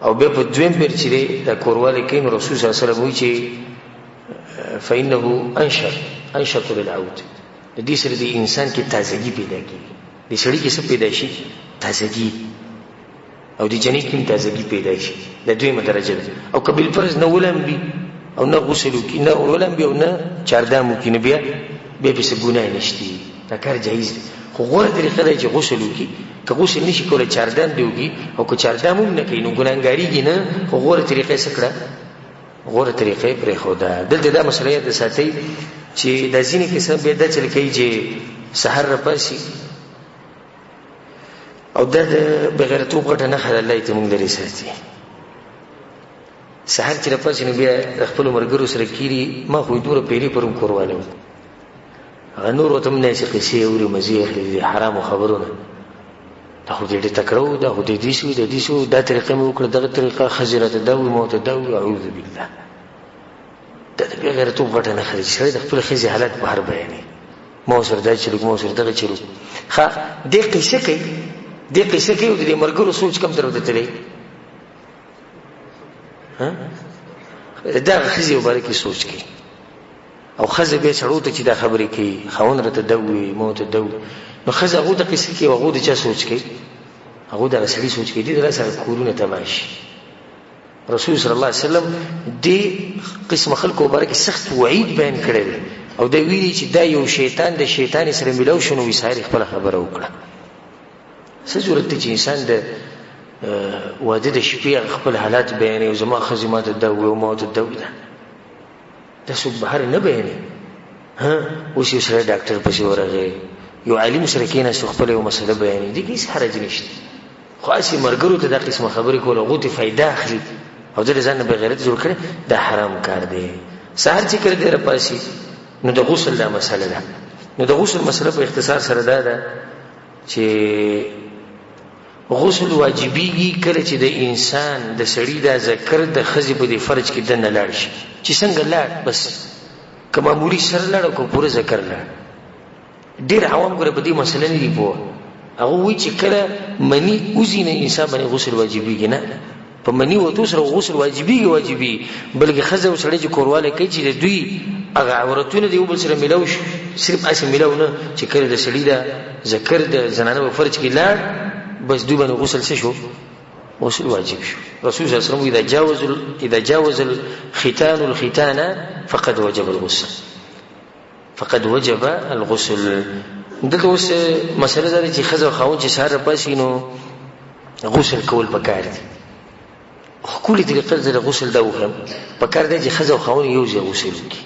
S1: او به په دویم پر چې د کورواله کې رسول صلی الله علیه وسلم وایي چې فإنه انشط للعود. د دې سره د انسان کې تازگی پیدا کیږي. د سړي کې څه پیدا شي؟ تازگی. او د جنې کې تازگی پیدا شي. د دویمه درجه ده. او قبل فرض نه ولمبي او نه غسل وکي نه ولمبي او نه چاردام وکي نه بیا به څه ګناه نشتی. دا کار جایز دی. خو غوړه طریقه ده چې غسل وکي که غسل نشي کولای چاردام دی وکړي او که چاردام هم نه کوي نو ګناهګارېږي نه، خو غوره طریقه یې څه کړه؟ غوره طریقه یې پرېښوده. دلته دا مسله یاد ساتئ چې دا ځینې کسان بیا دا چل کوي چې سحر راپاسي او دا د بغیرتوب غټه نښه ده، الله یې ته موږ لرې ساتي. سحر چې راپاسي نو بیا د خپلو ملګرو سره کېري، ما خو دومره پیرې پرون کورواله وم، هغه نور ورته هم نه چې قصې اوري مزې اخلي د حرامو خبرونه، دا خو دې ډېر تکړه وو، دا خو دې دې شو دې شو، دا طریقه مې وکړه، دغه طریقه ښځې راته دا ووي، ما ورته دا ووي. اعوذ بالله، دا د بېغیرتوب غټه نښه ده چې سړی د خپلې ښځې حالت بهر بیانوي. ما ورسره دا چلوک، ما ورسره دغه چلوک. ښه دې قصه کوي، دې قصه کوي او د دې ملګرو سوچ کم طرف ته تللی، دا ښځې مبارکې سوچ کوي او ښځه بیا سړو ته چې دا خبرې کوي، خاوند راته دا ووي، ما ورته دا ووي، نو ښځه هغو ته قصې کوي او هغو د چا سوچ کوي؟ هغو دغه سړي سوچ کوي. دې د سره کورونه تباه شي. رسول صلی الله علیه وسلم دې قسم خلکو مبارکې سخت وعید بیان کړی دی او دا ویلي چې دا یو شیطان د شیطان سره میلاو شو، نو وي ساري خپله خبره وکړه. څه ضرورت دی چې انسان د واده د شپې خپل حالات بیانوي او زما ښځې ما ته دا ووي او ما ورته دا ووي، دا څوک بهر نه بیانوي. اوس یو سړی ډاکټر پسې ورغی، یو عالم سره کېناست او خپله یو مسله بیانوي، دې کې هېڅ حرج نشته، خو هسې ملګرو ته دا قسمه خبرې کول، هغو ته فایده اخلي او د ځان نه بغیرت جوړ کړي، دا حرام کار دی. سهار چې کله دی راپاسي نو د غسل دا مسله ده. نو د غسل مسله په اختصار سره دا ده چې غسل واجبېږي کله چې د انسان د سړي دا ذکر د ښځې په دې فرج کې دننه لاړ شي، چې څنګه لاړ بس، که معمولي سر لاړ او که پوره ذکر لاړ. ډېر عوام ګوره په دې مسله نه دي پوه، هغه وایي چې کله مني وځي نه انسان باندې غسل واجبېږي. نه، په مني وتو سره غسل واجبېږي، بلکې ښځه او سړی چې کوروالی کوي چې د دوی هغه عورتونه د یو بل سره میلاو شي، صرف هسې میلاو نه چې کله د سړي دا ذکر د زنانه په فرج کې لاړ بس دوی باندې غسل څه شو؟ غسل واجب شو. رسول صلی الله علیه وسلم اذا جاوز الختان الختان فقد وجب الغسل، فقد وجب الغسل. دلته اوس مسله دا ده چې ښځه او خاوند چې سهار راپاسي نو غسل کول پکار دي. ښکلې طریقه د غسل دا وښیم، پکار دی چې ښځه او خاوند یو ځای غسل وکړي،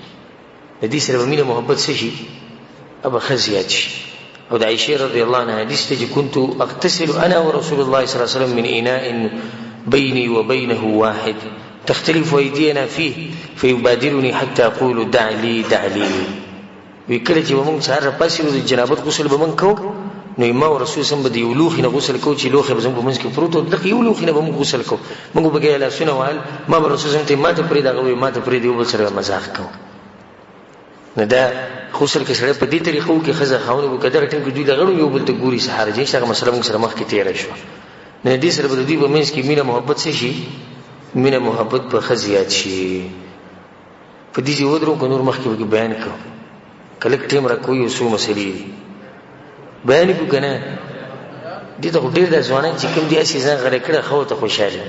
S1: د دې سره به مینه محبت څه شي؟ ابه ښه زیات شي. او د عائشې رضی الله عنها حدیث دی چې كنت اغتسل انا ورسول الله صلی الله علیه وسلم من اناء بیني وبینه واحد تختلف ايدينا فيه فيبادرني حتى اقول دع لي دع لي. وی کله چې به موږ سهار راپاسي نو د جنابت غسل به موږ کوو، نو ما او رسول سم به د یو لوښي نه غسل کوو چې لوښی به زموږ په منځ کې پروت و، دغه یو لوښي نه به موږ غسل کوو، موږ به ګیا لاسونه وهل، ما به رسول سم ته ما ته پرېږده، هغه به ما ته پرېږدي، یو بل سره مزاح کوو. نو دا غسل کې سړی په دې طریقه وکړي، ښځه خاوند به که دغه ټایم کې دوی د غړو یو بل ته ګوري، څه حرج نشته. هغه مسله موږ سره مخکې تېره شوه. نو دې سره به د دوی په منځ کې مینه محبت څه شي؟ مینه محبت به ښه زیات شي. په دې ځای ودرو که نور مخکې به بیان کوو، که لږ ټایم را کوو، یو څو مسلې دي بیان یې کړو که نه. دې ته خو ډېر دا ځوانان چې کوم دي هسې ځان غلی کړی، ښه ورته خوشحاله،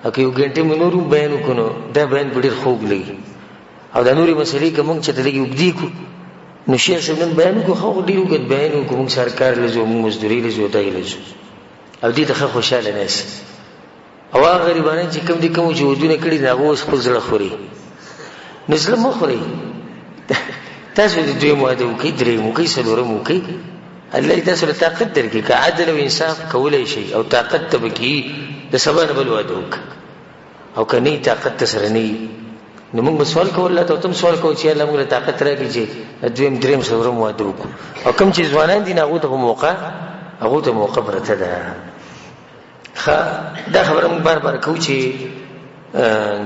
S1: او که یو ګنټې مې نور هم بیان وکړو نو دا بیان به ډېر خوږ لګي. او دا نورې مسلې که موږ چېرته لږې اوږدې کړو نو شیخ صاحب نن بیان وکړو، ښه ډېر اوږد بیان وکړو، موږ سهار کار له ځو، موږ مزدورۍ له ځو، دغې له ځو، او دې ته ښه خوشحاله ناست. او هغه غریبانان چې کوم دي کوم چې ودونه کړي دي هغه اوس خپل زړه خوري. نو زړه مه خورئ، تاسو د دویم واده وکړئ، درېیم وکړئ، څلورم وکړئ، الله تاسو له طاقت درکړي. که عدل او انصاف کولی شئ او طاقت ته به کېږي، د سبا نه بل واده وکړه، او که نه طاقت ته سره نه وي نو موږ به سوال کوو الله ته، او ته هم سوال کوو چې الله موږ له طاقت راکړي چې دویم درېیم څلورم واده وکړو. او کوم چې ځوانان دي نو هغو ته موقع پرته ده. ښه دا خبره موږ بار بار کوو چې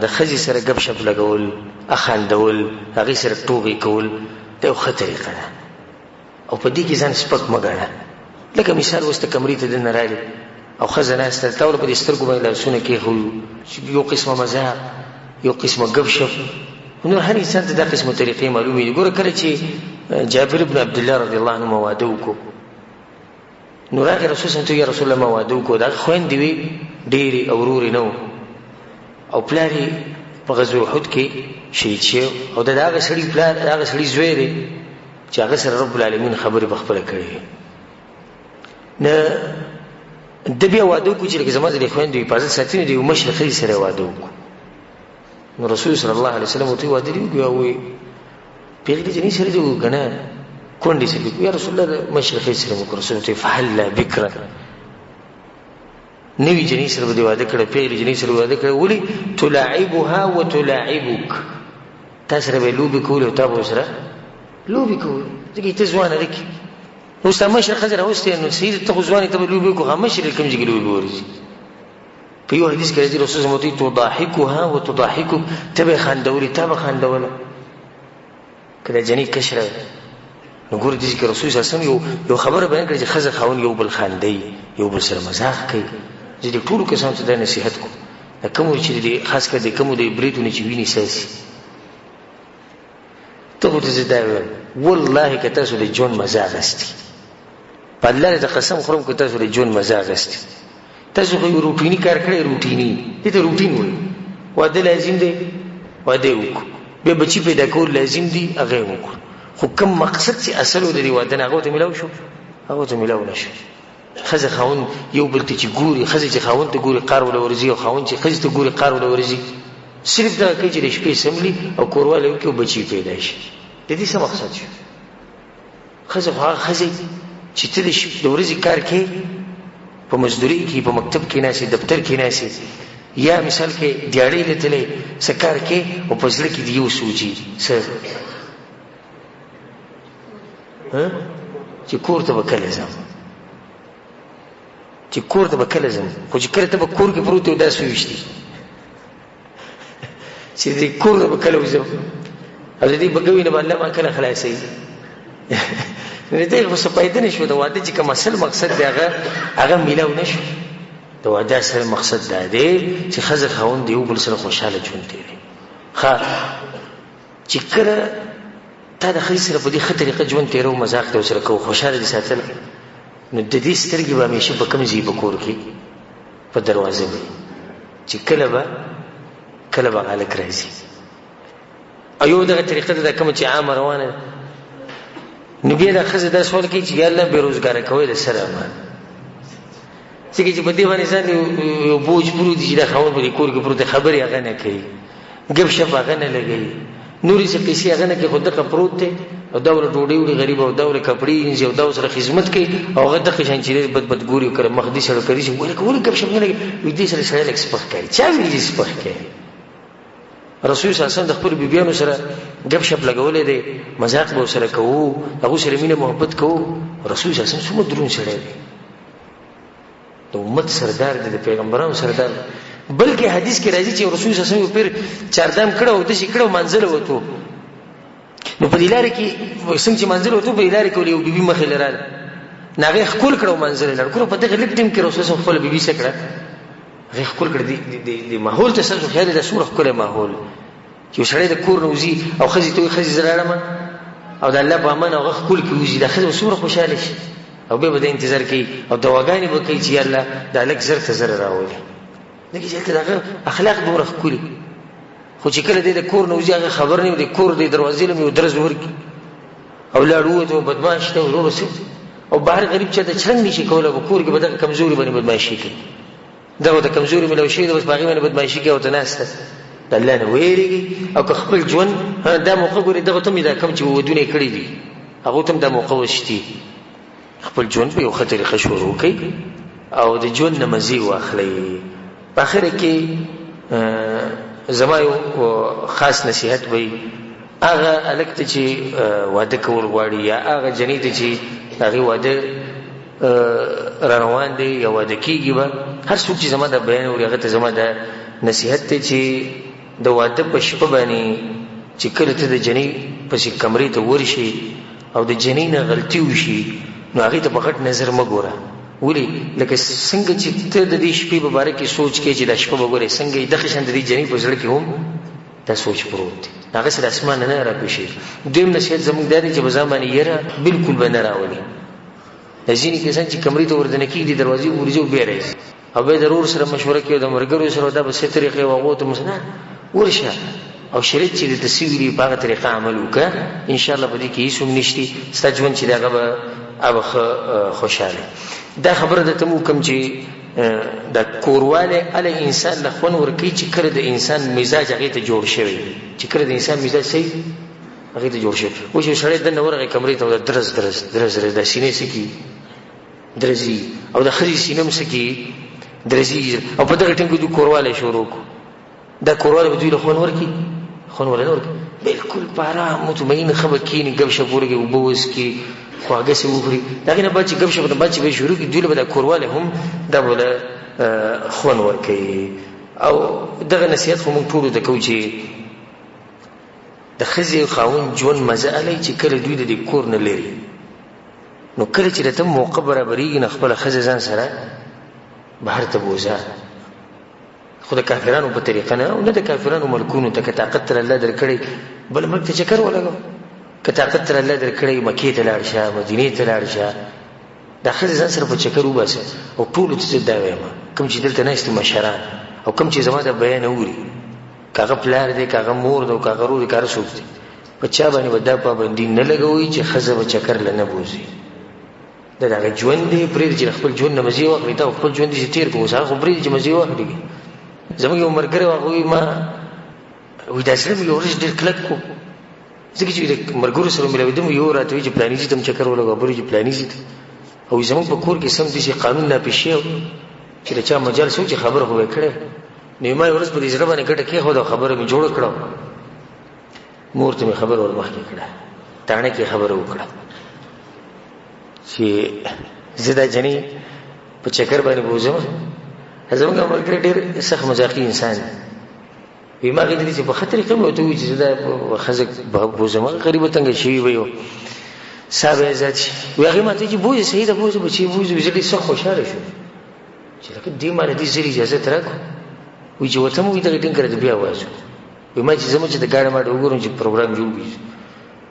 S1: د ښځې سره ګپ شپ لګول، اخاندول، هغې سره ټوغې کول دا یو ښه طریقه ده، او په دې کې ځان سپک مه ګڼه. لکه مثال اوس ته کمرې ته دننه راغلې او ښځه ناسته ده، تا ورله په دې سترګو باندې لاسونه کېښوي، یو قسمه مزاح، یو قسمه ګپ شپ. نو هر انسان ته دا قسمه طریقې معلومې دي. ګوره کله چې جابر بن عبدالله رضی الله عنه واده وکړو نو راغی رسول صلی الله علیه وسلم، یا رسول الله ما واده وکړو، د هغه خویندې وې ډېرې او ورورې نه و، او پلار یې په غزوه احد کې شهید شوی، او د هغه سړي پلار، د هغه سړي زوی دی چې هغه سره رب العالمین خبرې په خپله کړې. نه د بیا واده وکړو چې لکه زما د خویندو حفاظت ساتي نو د یو مشر ښځې سره واده وکړو. نو رسول صلی الله علیه وسلم ورته واده دې وکړو وایي پیغلې جنۍ سره دې وکړو که نه کونډې سره دې یا رسول الله د مشر ښځې سره وکړو. رسول ورته فهلا بکره نوي جنۍ سره به دې واده کړه پیغلې جنۍ سره واده کړه. ولې تلاعبها وتلاعبک تا سره به لوبې کولې او تا به ورسره لوبې کولې ځکه ته ځوانه لکې نو ستا مشر ښځه راوستې نو سید ته خو ځوانې ته به لوبې وکړو هغه مشر یې کوم ځای کې لوبې به ورځي. په یو حدیث کې راځي رسول صلی الله علیه وسلم تضاحکها وتضاحکک ته به یې خندولې تا به خندوله که دا جنۍ کشره نو ګوره دې کې رسول صلی الله علیه وسلم یو خبره بیان کړې چې ښځه خاوند یو بل خاندوي یو بل سره مزاح کوي. زه دې ټولو کسانو ته دا نصیحت کوم د کومو چې خاص کر د کومو د بریتونه چې وینې ساسي ته خو ته زه دا وایم والله که تاسو د ژوند مزه اخیستي په الله د قسم خورم که تاسو د ژوند مزه اخیستي تاسو خو یو روټیني کار کړی روټیني دې ته روټین وایي واده لازم دی واده یې وکړو بیا بچي پیدا کول لازم دي هغه یې وکړو خو کوم مقصد چې اصل و د دې واده نه هغو ته میلاو شو هغو ته میلاو نه شو. ښځه خاوند یو بل ته چې ګوري ښځه چې خاوند ته ګوري قار وله ورځي او خاوند چې ښځې ته ګوري قار وله ورځي صرف دغه کوي چې د شپې سملي او کوروالی وکړي او بچي پیدا شي د دې څه مقصد شو. ښځه خو هغه ښځې چې ته د ورځې کار کوې په مزدوري کې په مکتب کې ناستې دفتر کې ناستې یا مثال کې دیاړۍ لیدلی څه کار کوې او په زړه کې د یو سوچي څه چې کور ته به کله ځم چې کور ته به کله ځم خو چې کله ته به کور کې پروت یې او دا سویشتي چې دې کور ته به کله وځم او د دې بګوي نه به الله ما کله خلاصوي نو دې خو څه پیدا نه شو د واده چې کوم اصل مقصد دی هغه میلاو نه شو. د واده اصل مقصد دا دی چې ښځه خاوند یو بل سره خوشحاله ژوند تېروي. ښه چې کله تا د ښځې سره په دې ښه طریقه ژوند تېرو مذاق دې ورسره کوو خوشحاله دې ساتل نو د دې سترګې به همیشه په کوم ځای په کور کې په دروازه به چې کله به هلک راځي او یو دغه طریقه ده دا کومه چې عامه روانه ده نو بیا دا ښځه دا سوال کوي چې یا الله بېروزګاره کوی د سره ما ځکه چې په دې باندې ځان یو بوج پروت دي چې دا خاوند په دې کور کې پروت خبرې هغه نه کوي ګپ شپ هغه نه لګوي نورې څه پیسې هغه نه کوي خو دغه پروت دی او دا ورله ډوډۍ وړي غریب او دا ورله کپړې وینځي او دا ورسره خدمت کوي او هغه دغه شان چې بد ګوري کړه مخ دې سره کوي چې ولې ګپ شپ نه لګي وي دې سره سړی لږ سپک کوي چا ویلي چې سپک کوي. رسول صلی الله علیه وسلم د خپلو بیبیانو سره ګپ شپ لګولی دی مذاق به ورسره کوو هغو سره مینه محبت کوو. رسول صلی الله علیه وسلم څومره دروند سړی دی د امت سردار دی د پیغمبرانو سردار بلکې حدیث کې راځي چې رسول صلی الله علیه وسلم پیر چاردام کړه او داسې کړه منزله وتو نو په دې لارې کې څنګه چې منزله وتو په دې لارې کې ولې یو بیبي مخې لراله نو هغې ښکل کړه او منزله لاړ ګوره په دغه لږ ټیم کې رسول صلی خپله بیبي څه کړه هغې ښکل کړه د ماحول ته ستاسو خیال دی دا څومره ښکلی ماحول چې یو سړی د کور نه وځي او ښځې ته وایي ښځې زه لاړمه او د الله په امان هغه ښکل کې وځي دا ښځه به څومره خوشحاله شي او بیا به د انتظار کوي او دواګانې به کوي چې یا الله دا هلک زر ته زره راولي ځکه چې هلته د هغه اخلاق دومره ښکلي خو چې کله دی د کور نه وځي هغه خبر نه وي د کور د دروازې له مې یو درز ورکړي او لاړ ووت او بدماش دی او بس او بهر غریب چاته چرنګ نه شي کولی په کور کې به دغه کمزوري باندې بدماشي کوي دغه د کمزوري میلاو شوي ده بس په هغې باندې بدماشي کوي او ته ناسته د الله نه ویرېږي او که خپل ژوند دا موقع ګورې دغه ته مې دا کم چې ودونه یې کړي دي هغو ته هم دا موقع وشتي خپل ژوند په یو ښه طریقه شروع کوي او د ژوند نه مزې واخلئ. په اخره کې زما یو خاص نصیحت وی هغه هلک ته چې واده کول غواړي یا هغه جنۍ ته چې هغې واده راروان دی یا واده کېږي به هر څوک چې زما دا بیان اوري هغه ته زما دا نصیحت دی چې د واده په شپه باندې چې کله ته د جنۍ پسې کمرې ته ورشي او د جنۍ نه غلطي وشي نو هغې ته په غټ نظر مه ګوره ولې لکه څنګه چې ته د دې شپې په باره کې سوچ کوې چې دا شپه به ګورې څنګه یې دغه شان د دې جنۍ په زړه کې هم دا سوچ پروت دی هغه سره اسمان نه راپېښېږي. دویم نصیحت زموږ دا دی چې په ځان باندې یره بلکل به نه راولي د ځینې کسان چې کمرې ته وردنه کېږي دروازې ورځي او بیا راځي او بیا د ورور سره مشوره کوي او د ملګرو سره دا به څه طریقې و هغو ته نه ورشه او شریعت چې درته څه ویلي په هغه طریقه عمل وکړه انشاءالله په دې کې هېڅ هم نشتي ستا ژوند چې د هغه به خوشحاله دا خبره ده ته مو کوم چې د کورواله ال انسان له خون ورکی چې کړه د انسان مزاج هغه ته جوړ شوی چې کړه د انسان مزاج صحیح هغه ته جوړ شوی و چې سړی د نورغه کمرې ته درز درز درز درز د سینې سکی درزي او د خري سینم سکی درزي او په دغه ټینګو د کورواله شروع کو دا کورواله به دوی له خون ورکی خون ورکی بالکل پارا مطمئن خبر کینی گب شپورګي وبوس کی خواږه سي وخوري داغه نه بچي گب شپ د بچي به شروع کی دوی له کورواله هم دا بوله خون ورکی او دغه نصيحت خو مونږ ټول د کوچي د خزي خاون جون مزه علي چې کله دوی د کور نه لري نو کله چې ته موقع برابرېږي نه خپل خزي ځان سره بهر ته بوزا خو د کافرانو په طریقه نه او نه د کافرانو ملکونو ته طاقت تر الله درکړي بل ملک ته چکر ولګو که طاقت تر الله درکړي مکې ته لاړ شه مدینې ته لاړ شه دا خزي ځان سره په چکر وباسه او ټول ته دا وایم کوم چې دلته نه است مشران او کوم چې زما د بیان اوري کاغه پلار دی کاغه مور دی کاغه ورو دی کار سوچ په چا باندې ودا پابندي نه لګوي چې خزه به چکر لنه بوزي دا ژوند دی پرې چې خپل ژوند نه مزي واخلي ته خپل ژوند دې تیر کوو ځکه پرې چې مزي واخلي زموږ یو مرګره واغوي ما وې دا سره یو ورځ ډېر کلک کو ځکه چې مرګورو سره ملوي یو راته چې پلاني چې تم چکر ولګو بری چې پلاني چې او زموږ په کور کې سم دي قانون نه پېښیو چې چا مجال سوچ خبر هوې کړه نیمه ورځ په دې ځره باندې کټه کې هو دا خبره می جوړ کړو مور ته خبر ور مخکې کړه تانه کې خبر وکړه چې زدا جنې په چکر باندې بوزم زموږ مرګ ډېر سخت مزاقي انسان وي ما غوښتل چې په خطر کې مو ته وي چې زدا خزک بوزم غریب تنګ شي وي صاحب عزت وي هغه ماته چې بوزي صحیح ده بوزي بچي بوزي زړه سخت خوشاله شو چې لکه دې مال دې زری اجازه ترکو وي چې وته مو دې ټینګ کړی بیا وایو وي ما چې زموږ چې د ګاډه ما وګورم چې پروګرام جوړ وي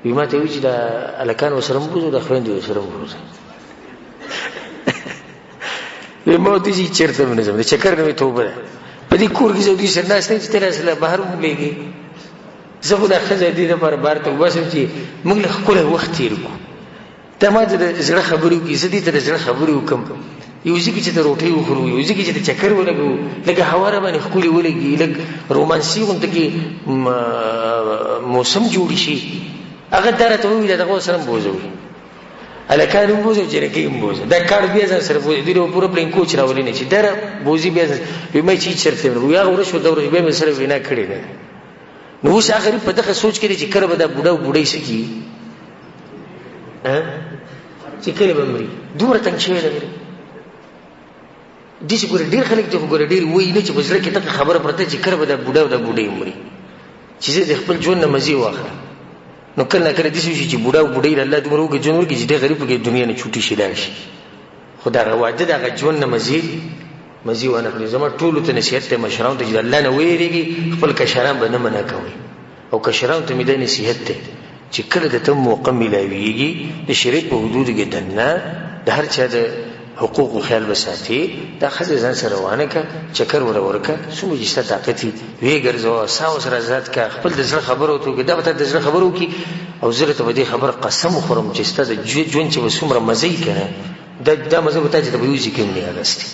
S1: وي ما ته وي چې د الکان وسره بوزو د خويندې وسره بوزو وي ما ته چې چیرته مې زموږ چکر نه توبه په دې کور کې زودي سره ناس نه چې تر اصله بهر مولېږي زه خو د خزه دې لپاره بار ته واسم چې موږ له خپل وخت تیر کو ته ما د زړه خبرو کې زدي ته زړه خبرو کوم یو ځکه چې ته روټي وخورو یو ځکه چې ته چکر ولګو لکه هواره باندې خولي ولګي لکه رومانسي غونډه کې موسم جوړ شي هغه درته وي دغه سره بوزوي الکانو بوزو چې کې بوزو دا کار بیا ځان سره بوزي دی پورا پلین کوچ راولې نه چې در بوزي بیا به مې چې چرته نو یا ورشو دور به مې سره وینا کړی نه نو اوس اخر په دغه سوچ کې چې کړه به دا بوډۍ سکی چې کله به مري دومره تنګ شوی دی دې چې ګور ډیر خلک ته ګور ډیر وای نه چې بزره کې ته خبره پرته چې کړه به دا بوډۍ مري چې د خپل ژوند نه مزي واخله نو کله کله دې شي چې بوډۍ الله دې مرو کې جنور کې چې غریب کې دنیا نه چوټي شي لاړ شي خدای راوځي دا ژوند نه مزي ونه کړی زما ټول ته نصیحت ته مشران ته چې الله نه وېریږي خپل کشران به نه منع کوي او کشران ته مې د نصیحت ته چې کله د تم موقع ملاويږي د شریعت په حدود کې دنه د هر چا د حقوق خیال وساتي دا خزه ځان سره روانه کا چکر ورکا سمو جسته طاقتي وی ګرځو ساو سره ذات کا خپل د ځل خبرو ته دا به د ځل خبرو کی او زره ته دې خبر قسم خورم چې ستاسو ژوند چې وسومره مزي کنه دا مزه وته چې د یوځي کې نه اغستي